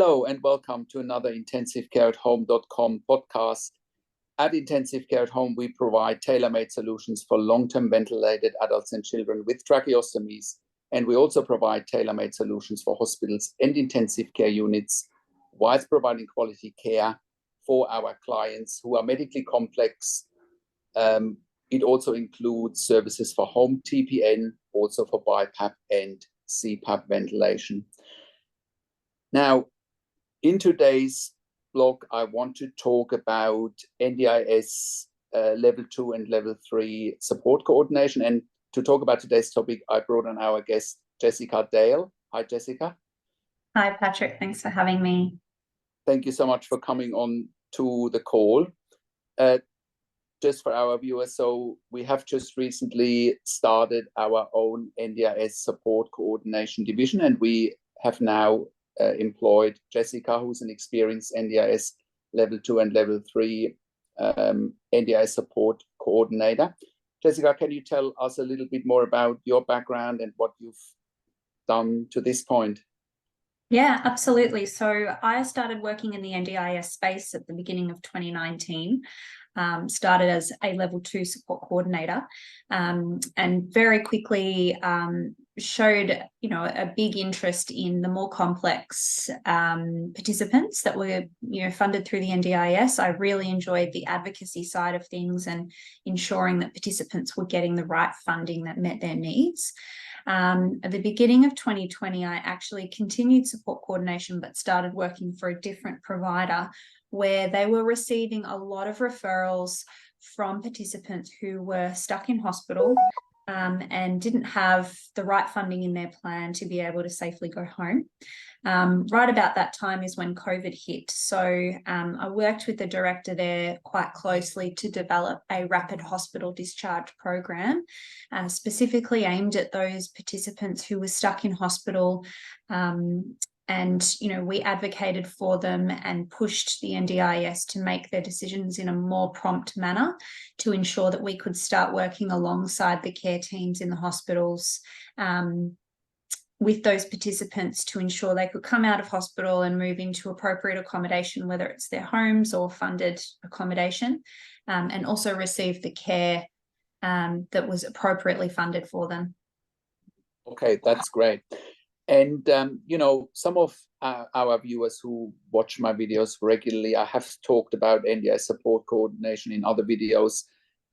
Hello and welcome to another intensivecareathome.com podcast. At Intensive Care at Home, we provide tailor-made solutions for long-term ventilated adults and children with tracheostomies. And we also provide tailor-made solutions for hospitals and intensive care units, whilst providing quality care for our clients who are medically complex. It also includes services for home TPN, also for BiPAP and CPAP ventilation. Now, in today's blog, I want to talk about NDIS level 2 and level 3 support coordination. And to talk about today's topic, I brought on our guest, Jessica Dale. Hi, Jessica. Hi, Patrick. Thanks for having me. Thank you so much for coming on to the call. Just for our viewers, so we have just recently started our own NDIS support coordination division, and we have now employed Jessica, who's an experienced NDIS level 2 and level 3 NDIS support coordinator. Jessica, can you tell us a little bit more about your background and what you've done to this point? Yeah, absolutely. So I started working in the NDIS space at the beginning of 2019. Started as a level 2 support coordinator, and very quickly showed, a big interest in the more complex participants that were, funded through the NDIS. I really enjoyed the advocacy side of things and ensuring that participants were getting the right funding that met their needs. At the beginning of 2020, I actually continued support coordination, but started working for a different provider where they were receiving a lot of referrals from participants who were stuck in hospital and didn't have the right funding in their plan to be able to safely go home. Right about that time is when COVID hit. So I worked with the director there quite closely to develop a rapid hospital discharge program, specifically aimed at those participants who were stuck in hospital. And, we advocated for them and pushed the NDIS to make their decisions in a more prompt manner to ensure that we could start working alongside the care teams in the hospitals with those participants to ensure they could come out of hospital and move into appropriate accommodation, whether it's their homes or funded accommodation, and also receive the care that was appropriately funded for them. Okay, that's great. And, some of our viewers who watch my videos regularly, I have talked about NDIS support coordination in other videos,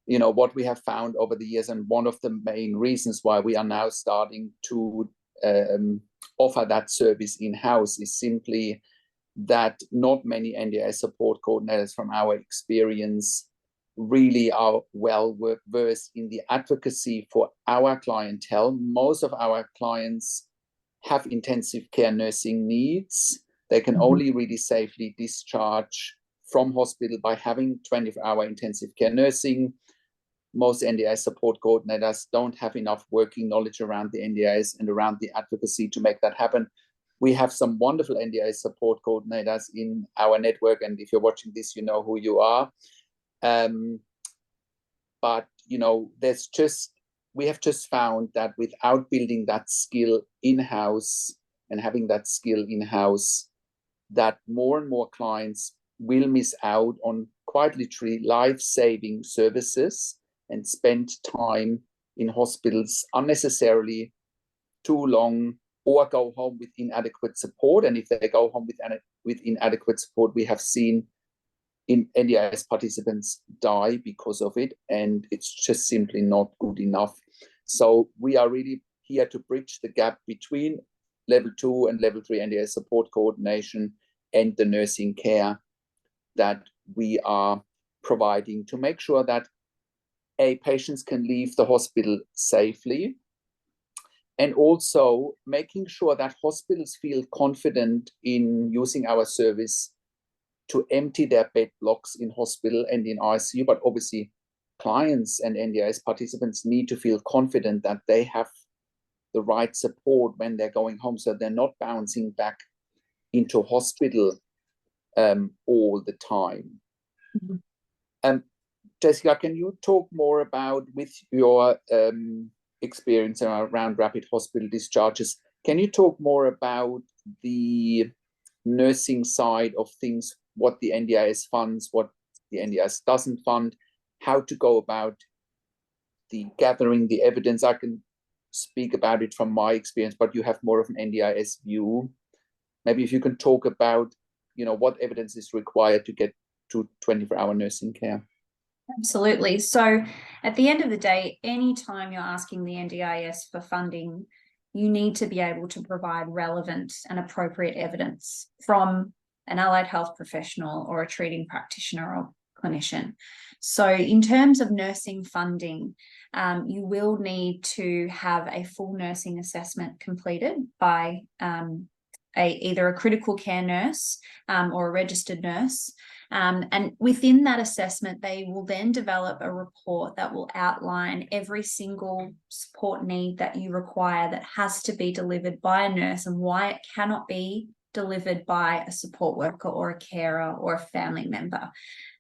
what we have found over the years. And one of the main reasons why we are now starting to offer that service in-house is simply that not many NDIS support coordinators from our experience really are well versed in the advocacy for our clientele. Most of our clients have intensive care nursing needs. They can only really safely discharge from hospital by having 24-hour intensive care nursing. Most NDIS support coordinators don't have enough working knowledge around the NDIS and around the advocacy to make that happen. We have some wonderful NDIS support coordinators in our network, and if you're watching this, you know who you are. But we have just found that without building that skill in-house and having that skill in-house, that more and more clients will miss out on quite literally life-saving services and spend time in hospitals unnecessarily too long, or go home with inadequate support. And if they go home with inadequate support, we have seen in NDIS participants die because of it, and it's just simply not good enough. So we are really here to bridge the gap between level 2 and level 3 NDIS support coordination and the nursing care that we are providing to make sure that patients can leave the hospital safely, and also making sure that hospitals feel confident in using our service to empty their bed blocks in hospital and in ICU. But obviously, clients and NDIS participants need to feel confident that they have the right support when they're going home, so they're not bouncing back into hospital all the time. Jessica, can you talk more about, with your experience around rapid hospital discharges, can you talk more about the nursing side of things, what the NDIS funds, what the NDIS doesn't fund, how to go about the gathering the evidence. I can speak about it from my experience, but you have more of an NDIS view. Maybe if you can talk about, what evidence is required to get to 24-hour nursing care. Absolutely. So at the end of the day, anytime you're asking the NDIS for funding, you need to be able to provide relevant and appropriate evidence from an allied health professional or a treating practitioner or clinician. So in terms of nursing funding, you will need to have a full nursing assessment completed by either a critical care nurse or a registered nurse. And within that assessment, they will then develop a report that will outline every single support need that you require that has to be delivered by a nurse and why it cannot be delivered by a support worker or a carer or a family member.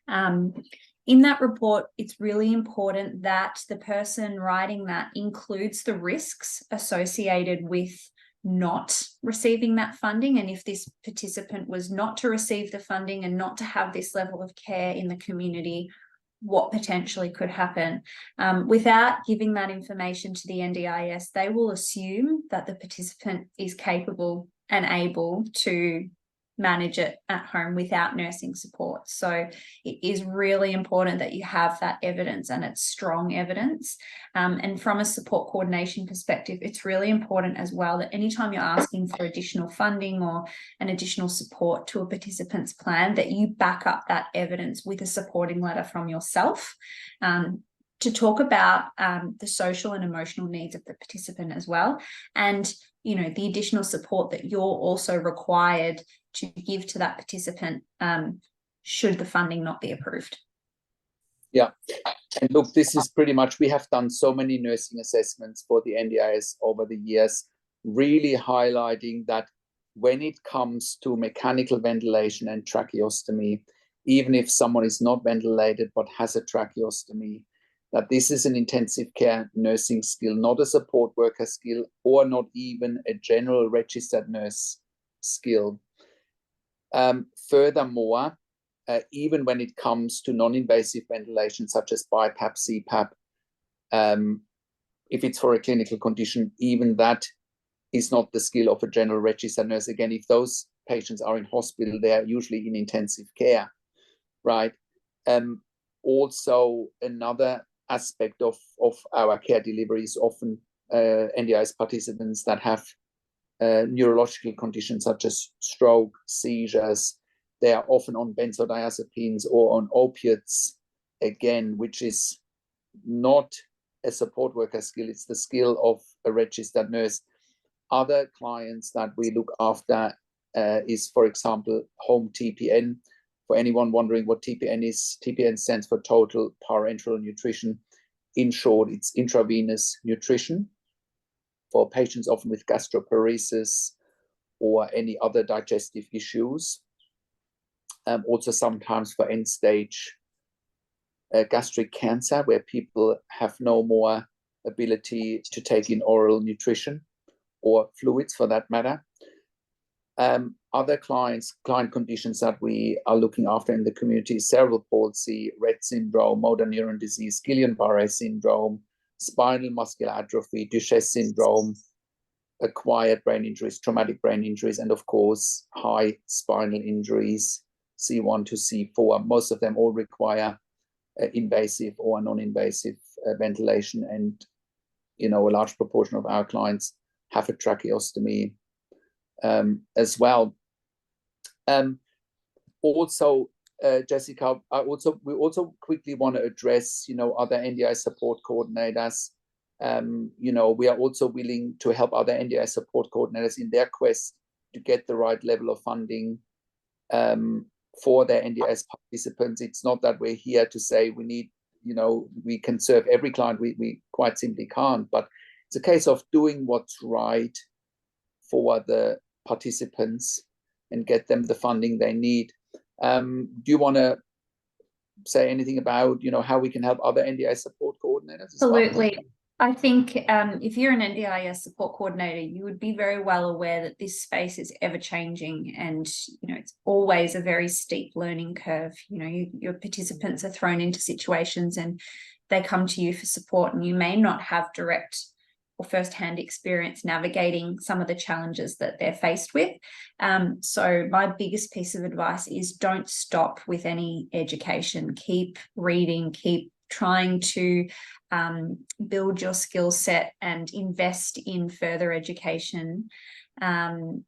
In that report, it's really important that the person writing that includes the risks associated with not receiving that funding, and if this participant was not to receive the funding and not to have this level of care in the community, what potentially could happen. Without giving that information to the NDIS, they will assume that the participant is capable and able to manage it at home without nursing support. So it is really important that you have that evidence, and it's strong evidence. And from a support coordination perspective, it's really important as well that anytime you're asking for additional funding or an additional support to a participant's plan, that you back up that evidence with a supporting letter from yourself, to talk about the social and emotional needs of the participant as well, and the additional support that you're also required to give to that participant should the funding not be approved. Yeah, and look, this is pretty much, we have done so many nursing assessments for the NDIS over the years, really highlighting that when it comes to mechanical ventilation and tracheostomy, even if someone is not ventilated but has a tracheostomy, that this is an intensive care nursing skill, not a support worker skill, or not even a general registered nurse skill. Furthermore, even when it comes to non-invasive ventilation, such as BiPAP, CPAP, if it's for a clinical condition, even that is not the skill of a general registered nurse. Again, if those patients are in hospital, they are usually in intensive care, right? Also, another aspect of our care delivery is often NDIS participants that have neurological conditions such as stroke, seizures. They are often on benzodiazepines or on opiates, again, which is not a support worker skill, it's the skill of a registered nurse. Other clients that we look after is, for example, home TPN. For anyone wondering what TPN is, TPN stands for total parenteral nutrition. In short, it's intravenous nutrition for patients often with gastroparesis or any other digestive issues. Also sometimes for end-stage gastric cancer, where people have no more ability to take in oral nutrition or fluids for that matter. Other client conditions that we are looking after in the community: cerebral palsy, Rett syndrome, motor neuron disease, Guillain-Barré syndrome, spinal muscular atrophy, Duchenne syndrome, acquired brain injuries, traumatic brain injuries, and of course, high spinal injuries, C1 to C4. Most of them all require invasive or non-invasive ventilation, and a large proportion of our clients have a tracheostomy as well. Also, Jessica, we also quickly want to address, other NDI support coordinators. We are also willing to help other NDI support coordinators in their quest to get the right level of funding for their NDIS participants. It's not that we're here to say we need, we can serve every client. We quite simply can't, but it's a case of doing what's right for the participants and get them the funding they need. Do you want to say anything about, how we can help other NDI support coordinators? Absolutely. I think if you're an NDIS support coordinator, you would be very well aware that this space is ever changing, and it's always a very steep learning curve. Your participants are thrown into situations and they come to you for support, and you may not have direct or first-hand experience navigating some of the challenges that they're faced with. So my biggest piece of advice is don't stop with any education. Keep reading, keep trying to build your skill set and invest in further education in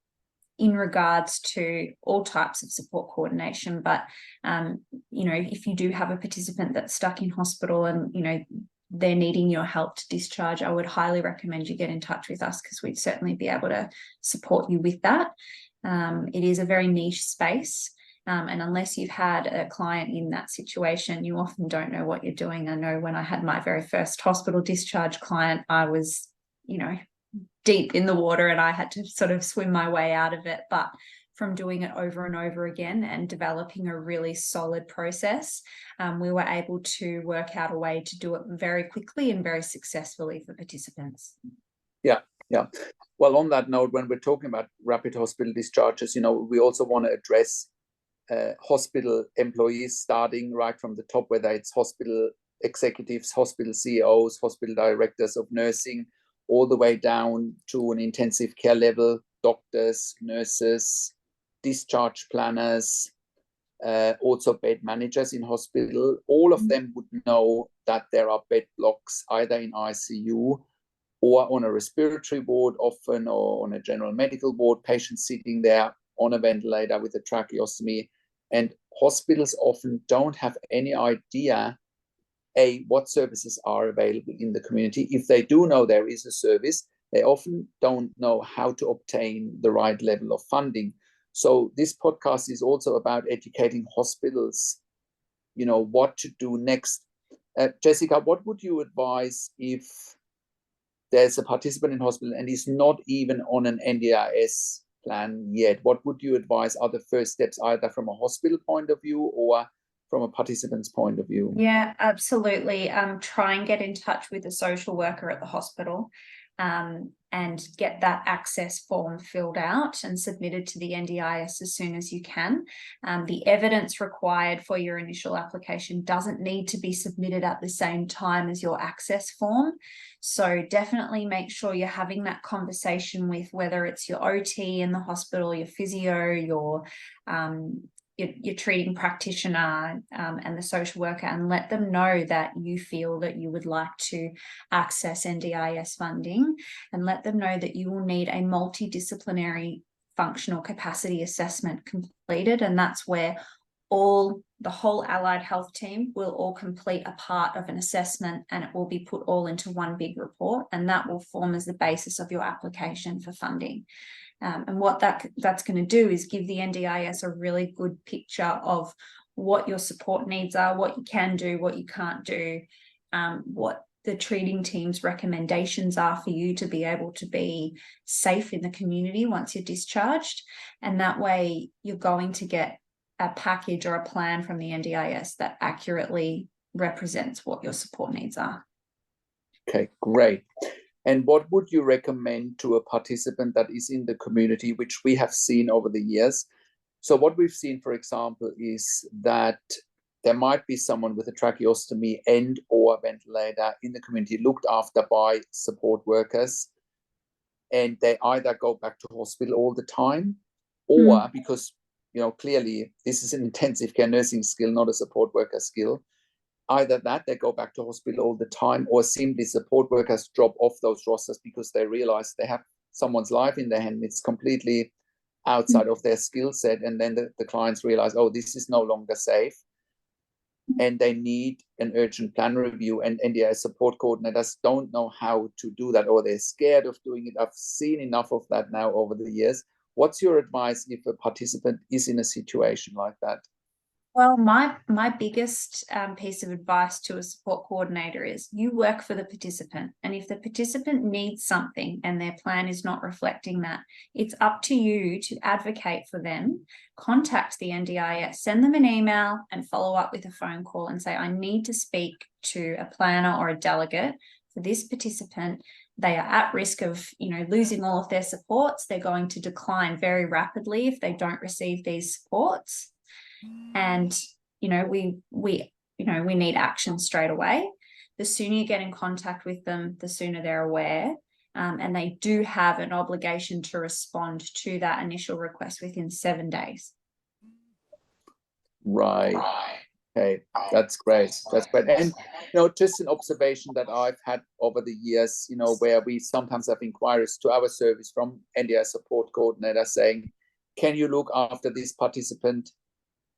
regards to all types of support coordination. But if you do have a participant that's stuck in hospital and they're needing your help to discharge, I would highly recommend you get in touch with us, because we'd certainly be able to support you with that. It is a very niche space. And unless you've had a client in that situation, you often don't know what you're doing. I know when I had my very first hospital discharge client, I was, deep in the water and I had to sort of swim my way out of it. But from doing it over and over again and developing a really solid process, we were able to work out a way to do it very quickly and very successfully for participants. Yeah. Well, on that note, when we're talking about rapid hospital discharges, we also want to address hospital employees, starting right from the top, whether it's hospital executives, hospital CEOs, hospital directors of nursing, all the way down to an intensive care level, doctors, nurses, discharge planners, also bed managers in hospital. All of them would know that there are bed blocks either in ICU or on a respiratory ward often, or on a general medical ward, patients sitting there on a ventilator with a tracheostomy. And hospitals often don't have any idea, what services are available in the community. If they do know there is a service, they often don't know how to obtain the right level of funding. So this podcast is also about educating hospitals, what to do next. Jessica, what would you advise if there's a participant in hospital and is not even on an NDIS plan yet? What would you advise are the first steps, either from a hospital point of view or from a participant's point of view? Yeah, absolutely. Try and get in touch with a social worker at the hospital and get that access form filled out and submitted to the NDIS as soon as you can. The evidence required for your initial application doesn't need to be submitted at the same time as your access form. So definitely make sure you're having that conversation with, whether it's your OT in the hospital, your physio, your treating practitioner and the social worker, and let them know that you feel that you would like to access NDIS funding, and let them know that you will need a multidisciplinary functional capacity assessment completed. And that's where the whole allied health team will all complete a part of an assessment, and it will be put all into one big report, and that will form as the basis of your application for funding. And what that's going to do is give the NDIS a really good picture of what your support needs are, what you can do, what you can't do, what the treating team's recommendations are for you to be able to be safe in the community once you're discharged. And that way you're going to get a package or a plan from the NDIS that accurately represents what your support needs are. Okay, great. And what would you recommend to a participant that is in the community, which we have seen over the years? So what we've seen, for example, is that there might be someone with a tracheostomy and or ventilator in the community looked after by support workers, and they either go back to hospital all the time, or because, clearly this is an intensive care nursing skill, not a support worker skill. Either that, they go back to hospital all the time, or simply support workers drop off those rosters because they realize they have someone's life in their hand. It's completely outside of their skill set. And then the clients realize, oh, this is no longer safe. And they need an urgent plan review. And NDIS support coordinators don't know how to do that, or they're scared of doing it. I've seen enough of that now over the years. What's your advice if a participant is in a situation like that? Well, my biggest piece of advice to a support coordinator is you work for the participant. And if the participant needs something and their plan is not reflecting that, it's up to you to advocate for them, contact the NDIS, send them an email and follow up with a phone call and say, I need to speak to a planner or a delegate for for this participant, they are at risk of, losing all of their supports. They're going to decline very rapidly if they don't receive these supports. And, we need action straight away. The sooner you get in contact with them, the sooner they're aware. And they do have an obligation to respond to that initial request within 7 days. Right. Okay, that's great. That's great. And just an observation that I've had over the years, where we sometimes have inquiries to our service from NDIS support coordinator saying, can you look after this participant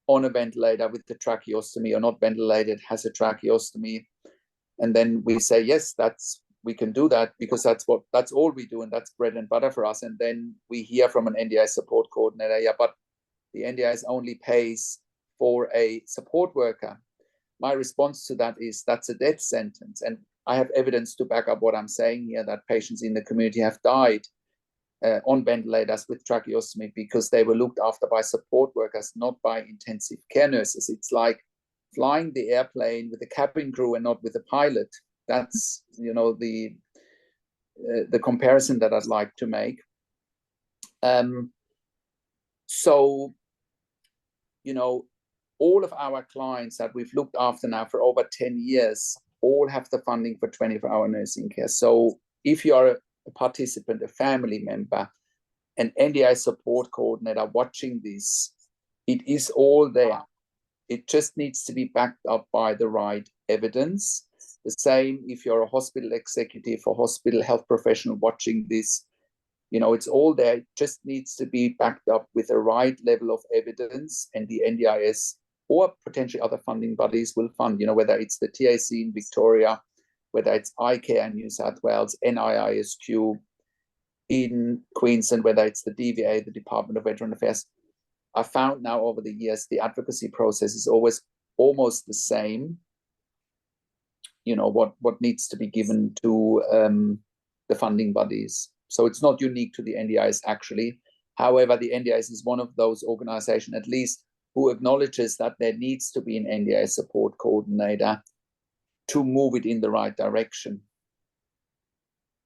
on a ventilator with the tracheostomy or not ventilated, has a tracheostomy? And then we say, yes, we can do that, because that's all we do, and that's bread and butter for us. And then we hear from an NDIS support coordinator, yeah, but the NDIS only pays for a support worker. My response to that is, that's a death sentence. And I have evidence to back up what I'm saying here, that patients in the community have died on ventilators with tracheostomy because they were looked after by support workers, not by intensive care nurses. It's like flying the airplane with the cabin crew and not with the pilot. That's, the comparison that I'd like to make. So, all of our clients that we've looked after now for over 10 years all have the funding for 24-hour nursing care. So if you are a participant, a family member, an NDI support coordinator watching this, it is all there. It just needs to be backed up by the right evidence. The same if you're a hospital executive or hospital health professional watching this, it's all there. It just needs to be backed up with the right level of evidence, and the NDIS or potentially other funding bodies will fund, whether it's the TAC in Victoria, whether it's iCare in New South Wales, NIISQ in Queensland, whether it's the DVA, the Department of Veteran Affairs. I found now over the years, the advocacy process is always almost the same. What needs to be given to the funding bodies. So it's not unique to the NDIS, actually. However, the NDIS is one of those organizations, at least, who acknowledges that there needs to be an NDIS support coordinator to move it in the right direction.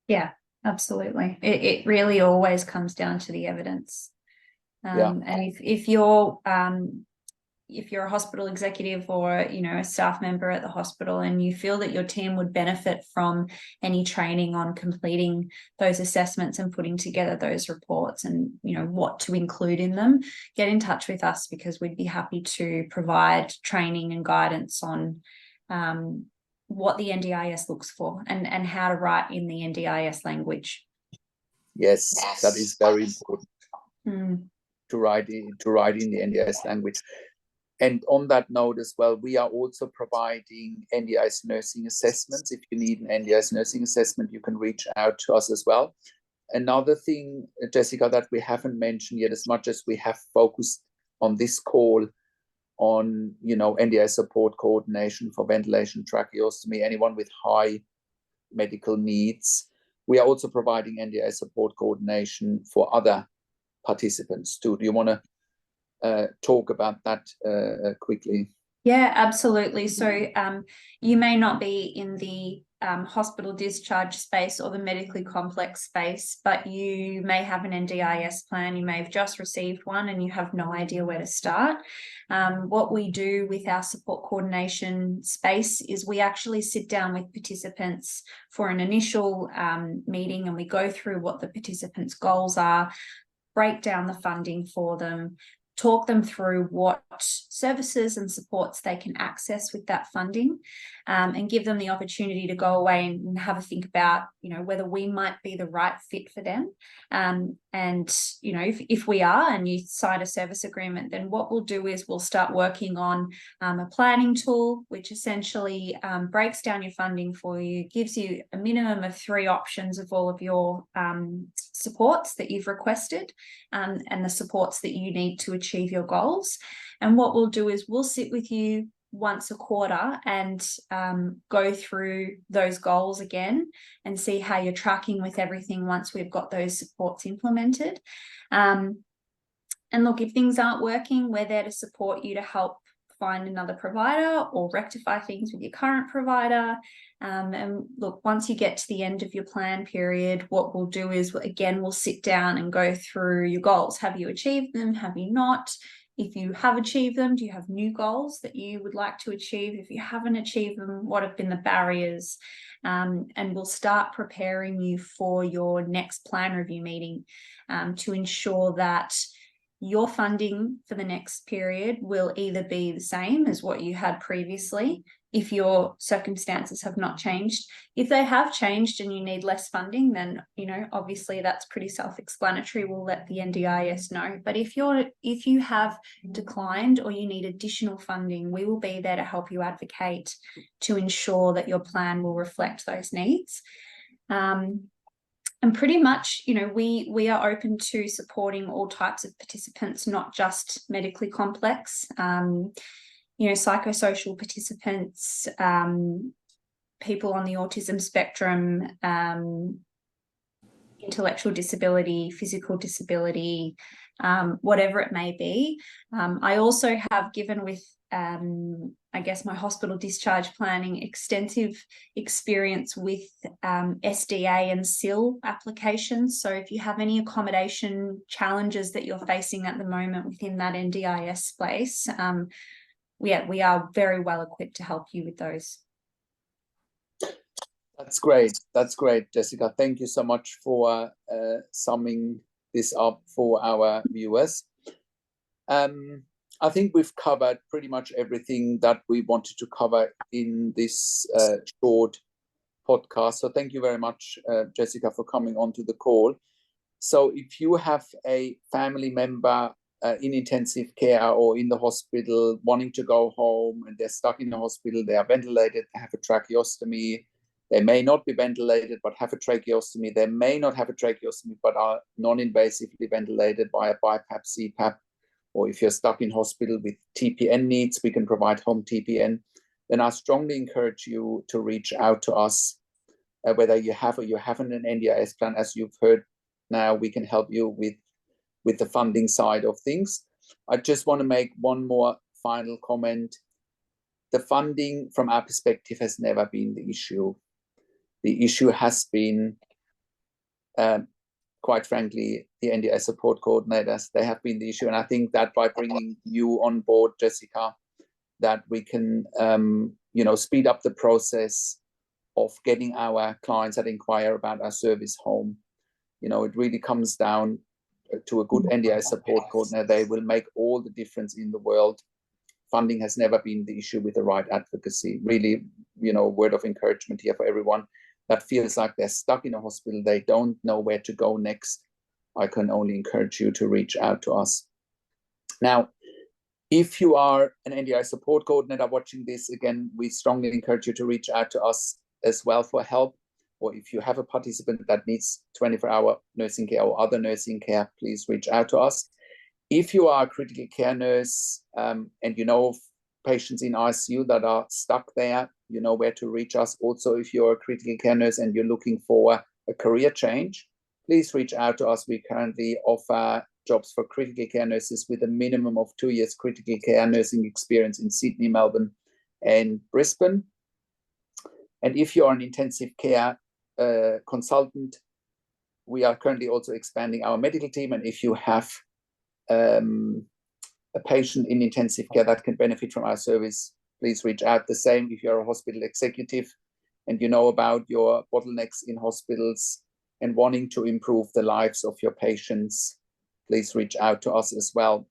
Yeah, absolutely. It really always comes down to the evidence. And if you're a hospital executive or a staff member at the hospital, and you feel that your team would benefit from any training on completing those assessments and putting together those reports and what to include in them, get in touch with us, because we'd be happy to provide training and guidance on what the NDIS looks for and how to write in the NDIS language. Yes, that is very important. To write in the NDIS language. And on that note as well, we are also providing NDIS nursing assessments. If you need an NDIS nursing assessment, you can reach out to us as well. Another thing, Jessica, that we haven't mentioned yet, as much as we have focused on this call on, NDIS support coordination for ventilation, tracheostomy, anyone with high medical needs, we are also providing NDIS support coordination for other participants too. Do you want to talk about that quickly? Yeah, absolutely. So you may not be in the hospital discharge space or the medically complex space, but you may have an NDIS plan. You may have just received one and you have no idea where to start. What we do with our support coordination space is we actually sit down with participants for an initial meeting, and we go through what the participants' goals are, break down the funding for them, talk them through what services and supports they can access with that funding, and give them the opportunity to go away and have a think about, whether we might be the right fit for them. And, if we are and you sign a service agreement, then what we'll do is we'll start working on a planning tool, which essentially breaks down your funding for you, gives you a minimum of 3 options of all of your supports that you've requested, and the supports that you need to achieve your goals. And what we'll do is we'll sit with you once a quarter and go through those goals again and see how you're tracking with everything once we've got those supports implemented. And look, if things aren't working, we're there to support you, to help find another provider or rectify things with your current provider. And look, once you get to the end of your plan period, what we'll do is, again, we'll sit down and go through your goals. Have you achieved them? Have you not? If you have achieved them, do you have new goals that you would like to achieve? If you haven't achieved them, what have been the barriers? And we'll start preparing you for your next plan review meeting to ensure that your funding for the next period will either be the same as what you had previously, if your circumstances have not changed. If they have changed and you need less funding, then, you know, obviously that's pretty self-explanatory. We'll let the NDIS know. But if you have declined or you need additional funding, we will be there to help you advocate to ensure that your plan will reflect those needs. And pretty much, you know, we are open to supporting all types of participants, not just medically complex, you know, psychosocial participants, people on the autism spectrum, intellectual disability, physical disability, whatever it may be. I also have, given with, I guess, my hospital discharge planning, extensive experience with SDA and SIL applications. So if you have any accommodation challenges that you're facing at the moment within that NDIS space, we are very well equipped to help you with those. That's great. That's great, Jessica. Thank you so much for summing this up for our viewers. I think we've covered pretty much everything that we wanted to cover in this short podcast. So thank you very much, Jessica, for coming onto the call. So if you have a family member in intensive care or in the hospital wanting to go home and they're stuck in the hospital, they are ventilated, they have a tracheostomy, they may not be ventilated but have a tracheostomy, they may not have a tracheostomy but are non-invasively ventilated via BiPAP, CPAP, or if you're stuck in hospital with TPN needs, we can provide home TPN, then I strongly encourage you to reach out to us, whether you have or you haven't an NDIS plan. As you've heard now, we can help you with the funding side of things. I just want to make one more final comment. The funding from our perspective has never been the issue. The issue has been, quite frankly, the NDIS support coordinators. They have been the issue. And I think that by bringing you on board, Jessica, that we can, you know, speed up the process of getting our clients that inquire about our service home. You know, it really comes down to a good NDIS support coordinator. They will make all the difference in the world. Funding has never been the issue with the right advocacy. Really, you know, word of encouragement here for everyone that feels like they're stuck in a hospital, they don't know where to go next. I can only encourage you to reach out to us. Now, if you are an NDIS support coordinator watching this, again, we strongly encourage you to reach out to us as well for help. Or if you have a participant that needs 24-hour nursing care or other nursing care, please reach out to us. If you are a critical care nurse and you know of patients in ICU that are stuck there, you know where to reach us. Also, if you're a critical care nurse and you're looking for a career change, please reach out to us. We currently offer jobs for critical care nurses with a minimum of 2 years critical care nursing experience in Sydney, Melbourne, and Brisbane. And if you're an intensive care consultant, we are currently also expanding our medical team. And if you have a patient in intensive care that can benefit from our service, please reach out. The same if you're a hospital executive and you know about your bottlenecks in hospitals and wanting to improve the lives of your patients, please reach out to us as well.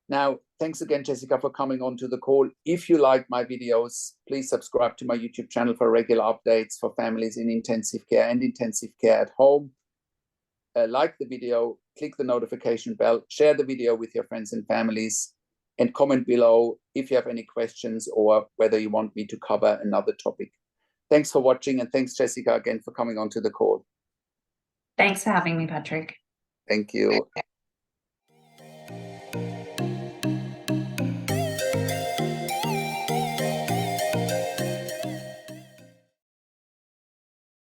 Now, thanks again, Jessica, for coming on to the call. If you like my videos, please subscribe to my YouTube channel for regular updates for families in intensive care and intensive care at home. Like the video, click the notification bell, share the video with your friends and families, and comment below if you have any questions or whether you want me to cover another topic. Thanks for watching, and thanks, Jessica, again for coming on to the call. Thanks for having me, Patrik. Thank you.